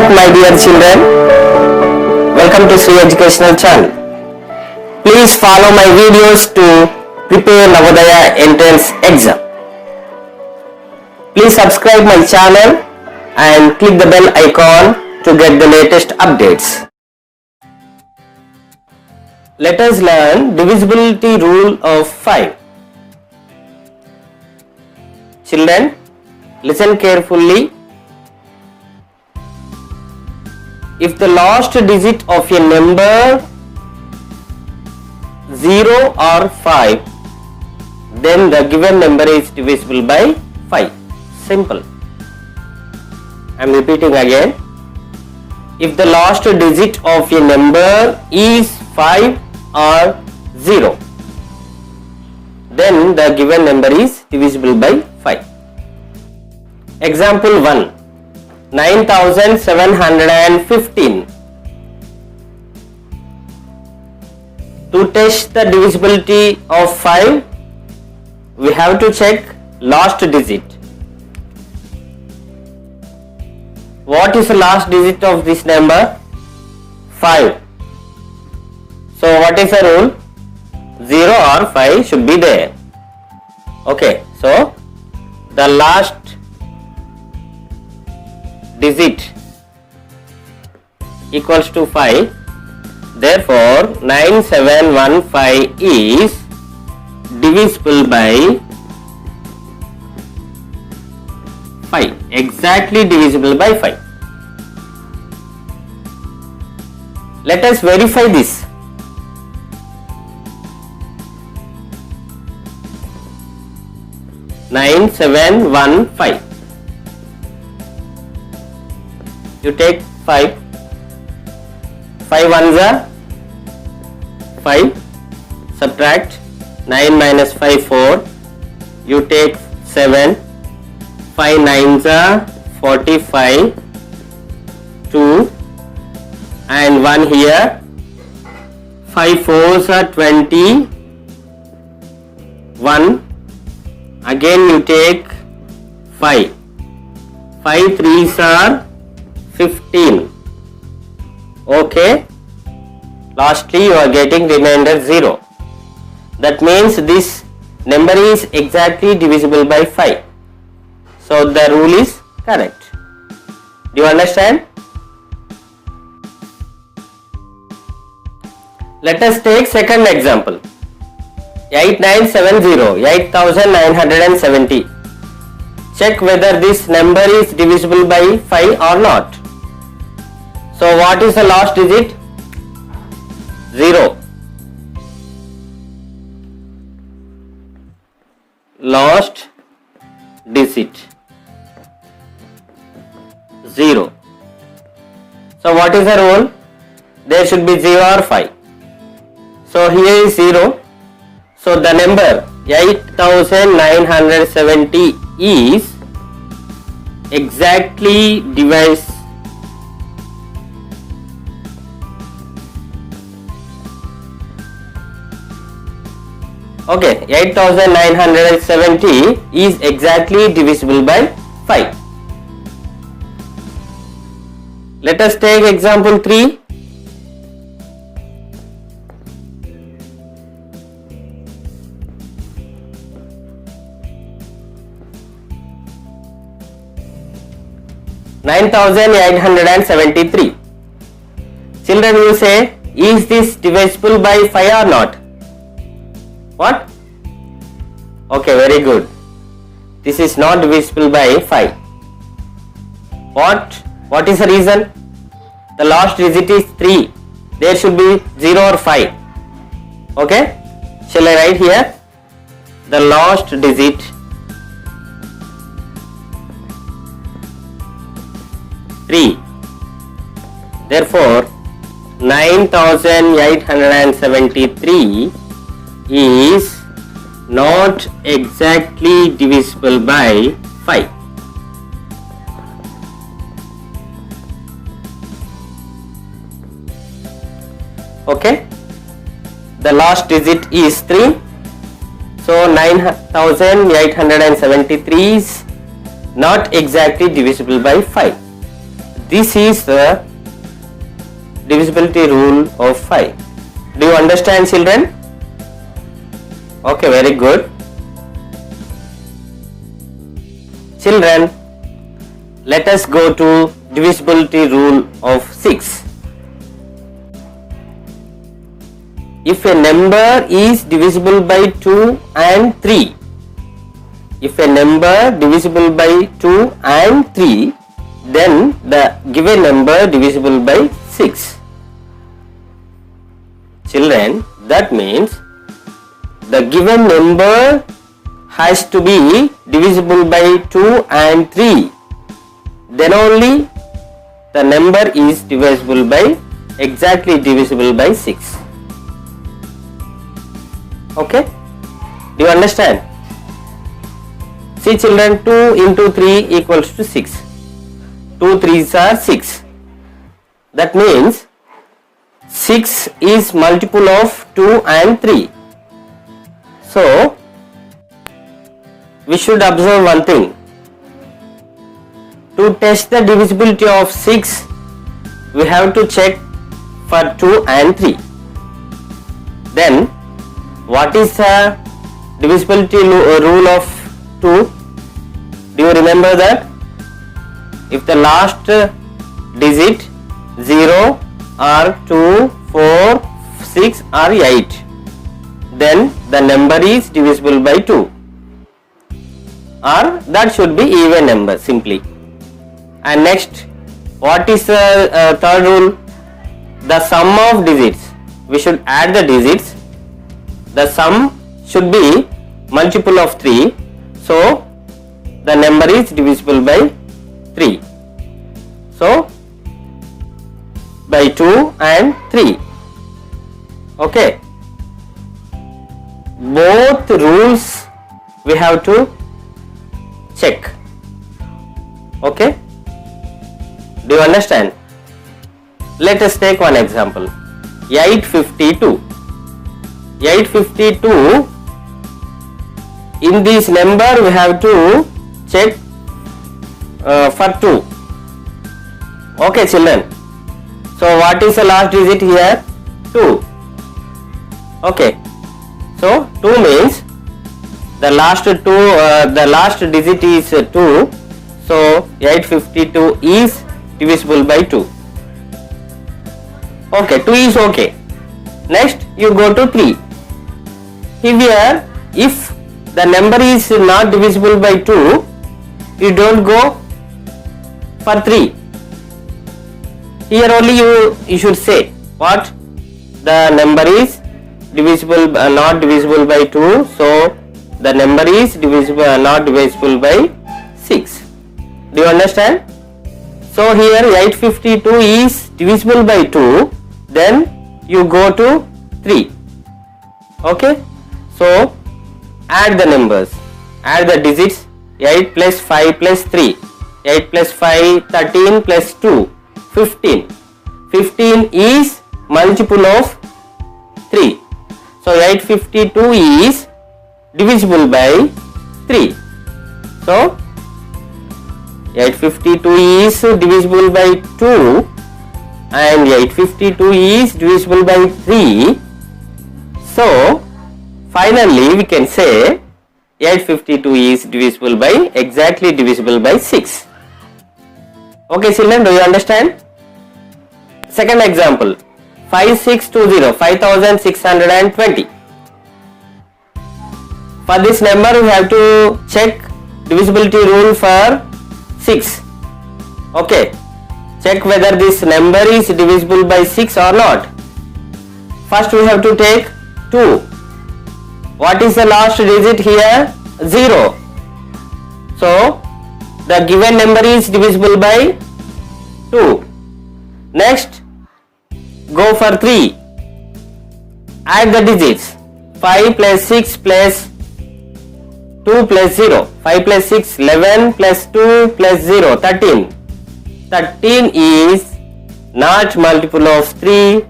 back, my dear children. Welcome to Sri Educational Channel. Please follow my videos to prepare Navodaya entrance exam. Please subscribe my channel and click the bell icon to get the latest updates. Let us learn divisibility rule of 5. Children, listen carefully. If the last digit of a number 0 or 5, then the given number is divisible by 5. Simple. I am repeating again. If the last digit of a number is 5 or 0, then the given number is divisible by 5. Example 1. 9715. To test the divisibility of 5, we have to check last digit. What is the last digit of this number? 5. So what is the rule? 0 or 5 should be there. Okay, so the last digit equals to 5. Therefore, 9715 is divisible by 5. Exactly divisible by 5. Let us verify this. Nine, 7, 1, 5. You take 5. 5 ones are 5. Subtract 9 minus 5, 4. You take 7. 5 nines are 45. 2 and 1 here. 5 fours are 20. 1. Again you take 5. 5 threes are 15. Okay. Lastly you are getting remainder 0. That means this number is exactly divisible by 5. So the rule is correct. Do you understand? Let us take second example. 8970, 8970. Check whether this number is divisible by 5 or not. So what is the last digit? 0. Last digit 0. So what is the rule? There should be 0 or 5. So here is 0. So the number 8970 is exactly divisible. Okay, 8970 is exactly divisible by 5. Let us take example 3. $9,873. Children will say, is this divisible by 5 or not? What? Okay, very good. This is not divisible by 5. What is the reason? The last digit is 3. There should be 0 or 5. Okay? Shall I write here? The last digit three. Therefore, 9873 is not exactly divisible by 5. Okay, the last digit is 3. So 9873 is not exactly divisible by 5. This is the divisibility rule of 5. Do you understand, children? Okay, very good. Children, let us go to divisibility rule of 6. If a number is divisible by 2 and 3, if a number divisible by 2 and 3, then the given number divisible by 6. Children, that means the given number has to be divisible by 2 and 3. Then only the number is divisible by, exactly divisible by 6. Okay? Do you understand? See children, 2 into 3 equals to 6. 2 3s are 6. That means 6 is multiple of 2 and 3. So, we should observe one thing. To test the divisibility of 6, we have to check for 2 and 3. Then, what is the divisibility rule of 2? Do you remember that? If the last digit 0 or 2, 4, 6 or 8, then the number is divisible by 2, or that should be even number simply. And next, what is the third rule? The sum of digits. We should add the digits. The sum should be multiple of 3, so the number is divisible by 3. So, by 2 and 3. Okay. Both rules we have to check. Okay. Do you understand? Let us take one example. 852. 852. In this number we have to check for 2. Okay children. So what is the last digit here? 2. Okay. So 2 means the last digit is 2. So 852 is divisible by 2. Okay, 2 is okay. Next you go to 3. Here if the number is not divisible by 2, you don't go for 3. Here only you should say what? The number is divisible, not divisible by 2, so the number is divisible, not divisible by 6. Do you understand? So here 852 is divisible by 2, then you go to 3. Okay? So add the numbers, add the digits. 8 plus 5 plus 3, 8 plus 5, 13 plus 2, 15. 15 is multiple of 3. So 852 is divisible by 3. So 852 is divisible by 2 and 852 is divisible by 3. So finally we can say 852 is divisible by, exactly divisible by 6. Okay children, do you understand? Second example, 5620, 5620. For this number we have to check divisibility rule for 6. Okay, check whether this number is divisible by 6 or not. First we have to take 2. What is the last digit here? 0. So the given number is divisible by 2. Next, go for 3. Add the digits. 5 plus 6 plus 2 plus 0. 5 plus 6, 11 plus 2 plus 0, 13. 13 is not multiple of 3.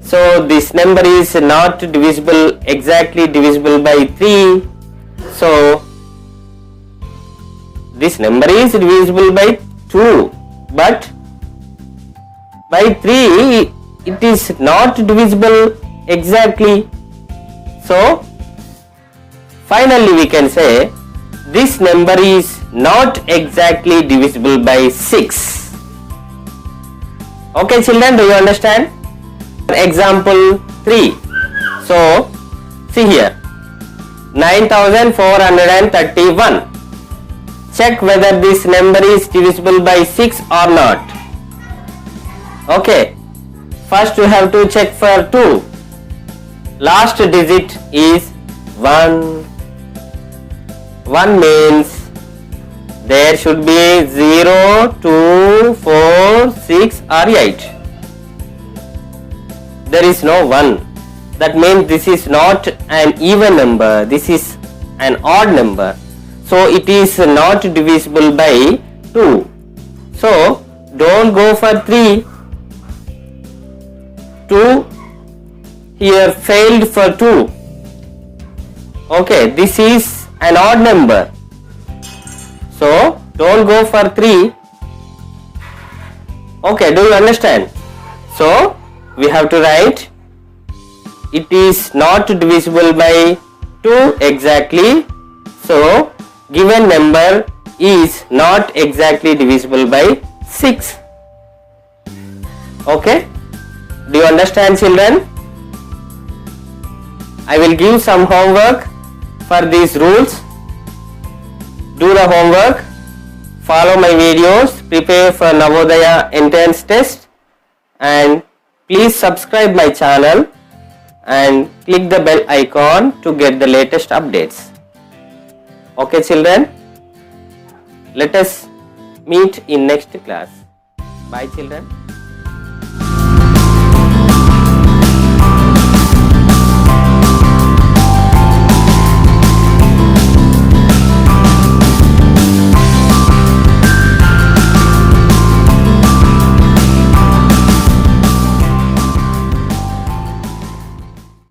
So this number is not divisible, exactly divisible by 3. So this number is divisible by 2, but by 3 it is not divisible exactly. So finally we can say this number is not exactly divisible by 6. Okay children, do you understand? Example 3. So see here, 9431. Check whether this number is divisible by 6 or not. Okay, first you have to check for 2. Last digit is 1. 1 means there should be 0, 2, 4, 6 or 8. There is no 1. That means this is not an even number, this is an odd number. So it is not divisible by 2. So don't go for 3. 2 here failed for 2. Okay, this is an odd number. So don't go for 3. Okay, do you understand? So we have to write it is not divisible by 2 exactly. So given number is not exactly divisible by 6. Okay, do you understand children? I will give some homework for these rules. Do the homework, follow my videos, prepare for Navodaya entrance test, and please subscribe my channel and click the bell icon to get the latest updates. Okay children, let us meet in next class. Bye children.